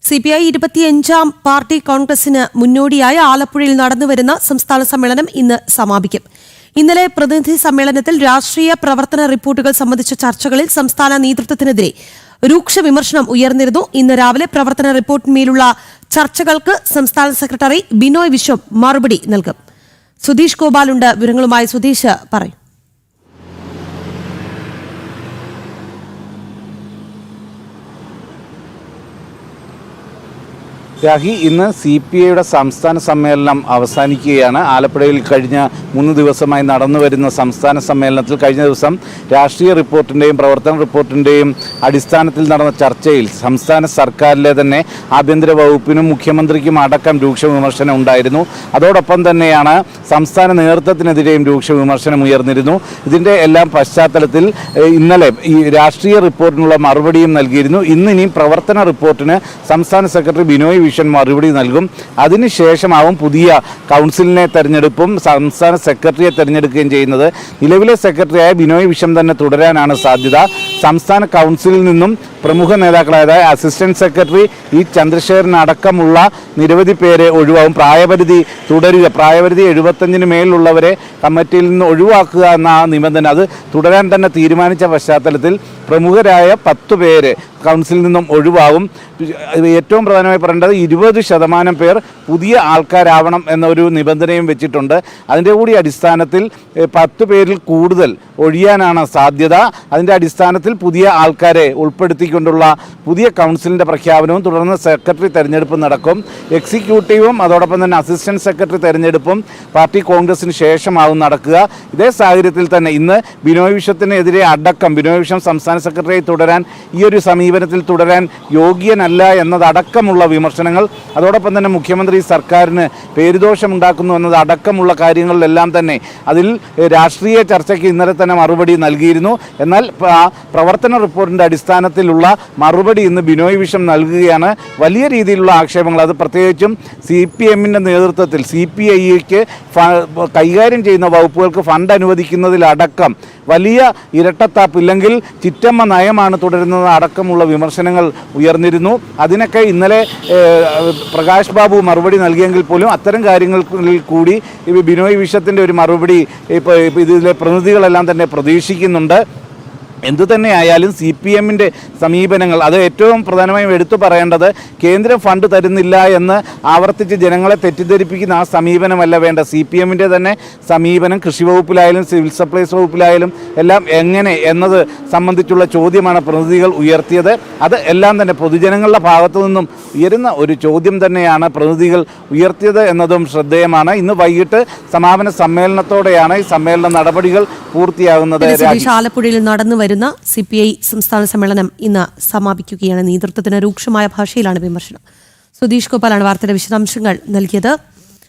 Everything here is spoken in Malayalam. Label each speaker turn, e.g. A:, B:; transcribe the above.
A: CPI 25ാം പാർട്ടി കോൺഗ്രസിന് മുന്നോടിയായി ആലപ്പുഴയിൽ നടന്നുവരുന്ന സംസ്ഥാന സമ്മേളനം ഇന്ന് സമാപിക്കും. ഇന്നലെ പ്രതിനിധി സമ്മേളനത്തിൽ രാഷ്ട്രീയ പ്രവർത്തന റിപ്പോർട്ടുകൾ സംബന്ധിച്ച ചർച്ചകളിൽ സംസ്ഥാന നേതൃത്വത്തിനെതിരെ രൂക്ഷ വിമർശനം ഉയർന്നിരുന്നു. ഇന്ന് രാവിലെ പ്രവർത്തന റിപ്പോർട്ടിന്മേലുള്ള ചർച്ചകൾക്ക് സംസ്ഥാന സെക്രട്ടറി ബിനോയ് വിശ്വം മറുപടി നൽകും. സുധീഷ് ഗോപാലുണ്ട് വിവരങ്ങളുമായി. സുധീഷ് പറയും.
B: രാഹി, ഇന്ന് CPIയുടെ സംസ്ഥാന സമ്മേളനം അവസാനിക്കുകയാണ്. ആലപ്പുഴയിൽ കഴിഞ്ഞ 3 ദിവസമായി നടന്നു വരുന്ന സംസ്ഥാന സമ്മേളനത്തിൽ കഴിഞ്ഞ ദിവസം രാഷ്ട്രീയ റിപ്പോർട്ടിൻ്റെയും പ്രവർത്തന റിപ്പോർട്ടിൻ്റെയും അടിസ്ഥാനത്തിൽ നടന്ന ചർച്ചയിൽ സംസ്ഥാന സർക്കാരിലെ തന്നെ ആഭ്യന്തര വകുപ്പിനും മുഖ്യമന്ത്രിക്കും അടക്കം രൂക്ഷ വിമർശനം ഉണ്ടായിരുന്നു. അതോടൊപ്പം തന്നെയാണ് സംസ്ഥാന നേതൃത്വത്തിനെതിരെയും രൂക്ഷ വിമർശനം ഉയർന്നിരുന്നു. ഇതിൻ്റെ എല്ലാം പശ്ചാത്തലത്തിൽ ഇന്നലെ ഈ രാഷ്ട്രീയ റിപ്പോർട്ടിനുള്ള മറുപടിയും നൽകിയിരുന്നു. ഇന്നിനിയും പ്രവർത്തന റിപ്പോർട്ടിന് സംസ്ഥാന സെക്രട്ടറി ബിനോയ് മറുപടി നൽകും. അതിനുശേഷമാവും പുതിയ കൗൺസിലിനെ തെരഞ്ഞെടുപ്പും സംസ്ഥാന സെക്രട്ടറിയെ തെരഞ്ഞെടുക്കുകയും ചെയ്യുന്നത്. നിലവിലെ സെക്രട്ടറിയായ ബിനോയ് വിശ്വം തന്നെ തുടരാനാണ് സാധ്യത. സംസ്ഥാന കൗൺസിലിൽ നിന്നും പ്രമുഖ നേതാക്കളായ അസിസ്റ്റന്റ് സെക്രട്ടറി ചന്ദ്രശേഖരൻ അടക്കമുള്ള നിരവധി പേരെ ഒഴിവാകും. പ്രായപരിധി തുടരുക, പ്രായപരിധി 75-ന് മേലുള്ളവരെ കമ്മിറ്റിയിൽ നിന്ന് ഒഴിവാക്കുക എന്ന നിബന്ധന അത് തുടരാൻ തന്നെ തീരുമാനിച്ച പശ്ചാത്തലത്തിൽ പ്രമുഖരായ 10 പേര് കൗൺസിലിൽ നിന്നും ഒഴിവാകും. ഏറ്റവും പ്രധാനമായി പറയേണ്ടത് 20% പേർ പുതിയ ആൾക്കാരാവണം എന്നൊരു നിബന്ധനയും വെച്ചിട്ടുണ്ട്. അതിൻ്റെ കൂടി അടിസ്ഥാനത്തിൽ 10 പേരിൽ കൂടുതൽ ഒഴിയാനാണ് സാധ്യത. അതിൻ്റെ അടിസ്ഥാനത്തിൽ പുതിയ ആൾക്കാരെ ഉൾപ്പെടുത്തിക്കൊണ്ടുള്ള പുതിയ കൗൺസിലിൻ്റെ പ്രഖ്യാപനവും തുടർന്ന് സെക്രട്ടറി തെരഞ്ഞെടുപ്പും നടക്കും. എക്സിക്യൂട്ടീവും അതോടൊപ്പം തന്നെ അസിസ്റ്റന്റ് സെക്രട്ടറി തെരഞ്ഞെടുപ്പും പാർട്ടി കോൺഗ്രസിന് ശേഷമാവും നടക്കുക. ഇതേ സാഹചര്യത്തിൽ തന്നെ ഇന്ന് ബിനോയ് വിശ്വത്തിനെതിരെ അടക്കം ബിനോയ് വിശ്വം സംസ്ഥാന സെക്രട്ടറിയായി തുടരാൻ, ഈ ഒരു സമീപനത്തിൽ തുടരാൻ യോഗ്യനല്ല എന്നതടക്കമുള്ള വിമർശനങ്ങൾ, അതോടൊപ്പം തന്നെ മുഖ്യമന്ത്രി സർക്കാരിന് പേരുദോഷമുണ്ടാക്കുന്നു എന്നതടക്കമുള്ള കാര്യങ്ങളിലെല്ലാം തന്നെ അതിൽ രാഷ്ട്രീയ ചർച്ചയ്ക്ക് ഇന്നലെ തന്നെ മറുപടി നൽകിയിരുന്നു. എന്നാൽ പ്രവർത്തന റിപ്പോർട്ടിൻ്റെ അടിസ്ഥാനത്തിലുള്ള മറുപടി ഇന്ന് ബിനോയ് വിശ്വം നൽകുകയാണ്. വലിയ രീതിയിലുള്ള ആക്ഷേപങ്ങൾ, അത് പ്രത്യേകിച്ചും CPMൻ്റെ നേതൃത്വത്തിൽ CPIക്ക് കൈകാര്യം ചെയ്യുന്ന വകുപ്പുകൾക്ക് ഫണ്ട് അനുവദിക്കുന്നതിലടക്കം വലിയ ഇരട്ടത്താപ്പ് ഇല്ലെങ്കിൽ ചിറ്റമ്മ നയമാണ് തുടരുന്നത് അടക്കമുള്ള വിമർശനങ്ങൾ ഉയർന്നിരുന്നു. അതിനൊക്കെ ഇന്നലെ പ്രകാശ് ബാബു മറുപടി നൽകിയെങ്കിൽ പോലും അത്തരം കാര്യങ്ങളിൽ കൂടി ബിനോയ് വിശ്വത്തിൻ്റെ ഒരു മറുപടി ഇപ്പോൾ ഇതിലെ പ്രതിനിധികളെല്ലാം തന്നെ പ്രതീക്ഷിക്കുന്നുണ്ട്. എന്തുതന്നെയായാലും CPMൻ്റെ സമീപനങ്ങൾ, അത് ഏറ്റവും പ്രധാനമായും എടുത്തു പറയേണ്ടത് കേന്ദ്രം ഫണ്ട് തരുന്നില്ല എന്ന് ആവർത്തിച്ച് ജനങ്ങളെ തെറ്റിദ്ധരിപ്പിക്കുന്ന ആ സമീപനമല്ല വേണ്ട. CPMൻ്റെ തന്നെ സമീപനം കൃഷി വകുപ്പിലായാലും സിവിൽ സപ്ലൈസ് വകുപ്പിലായാലും എല്ലാം എങ്ങനെ എന്നത് സംബന്ധിച്ചുള്ള ചോദ്യമാണ് പ്രതിനിധികൾ ഉയർത്തിയത്. അത് എല്ലാം തന്നെ പൊതുജനങ്ങളുടെ ഭാഗത്തു നിന്നും ഉയരുന്ന ഒരു ചോദ്യം തന്നെയാണ് പ്രതിനിധികൾ ഉയർത്തിയത് എന്നതും ശ്രദ്ധേയമാണ്. ഇന്ന് വൈകിട്ട് സമാപന സമ്മേളനത്തോടെയാണ് ഈ സമ്മേളന നടപടികൾ പൂർത്തിയാകുന്നത്.
A: ആലപ്പുഴയിൽ നടന്നു വരുന്ന CPI സംസ്ഥാന സമ്മേളനം ഇന്ന് സമാപിക്കുകയാണ്. നേതൃത്വത്തിന് രൂക്ഷമായ ഭാഷയിലാണ് വിമർശനം. സുധീഷ് ഗോപാലാണ് വാർത്തയുടെ വിശദാംശങ്ങൾ നൽകിയത്.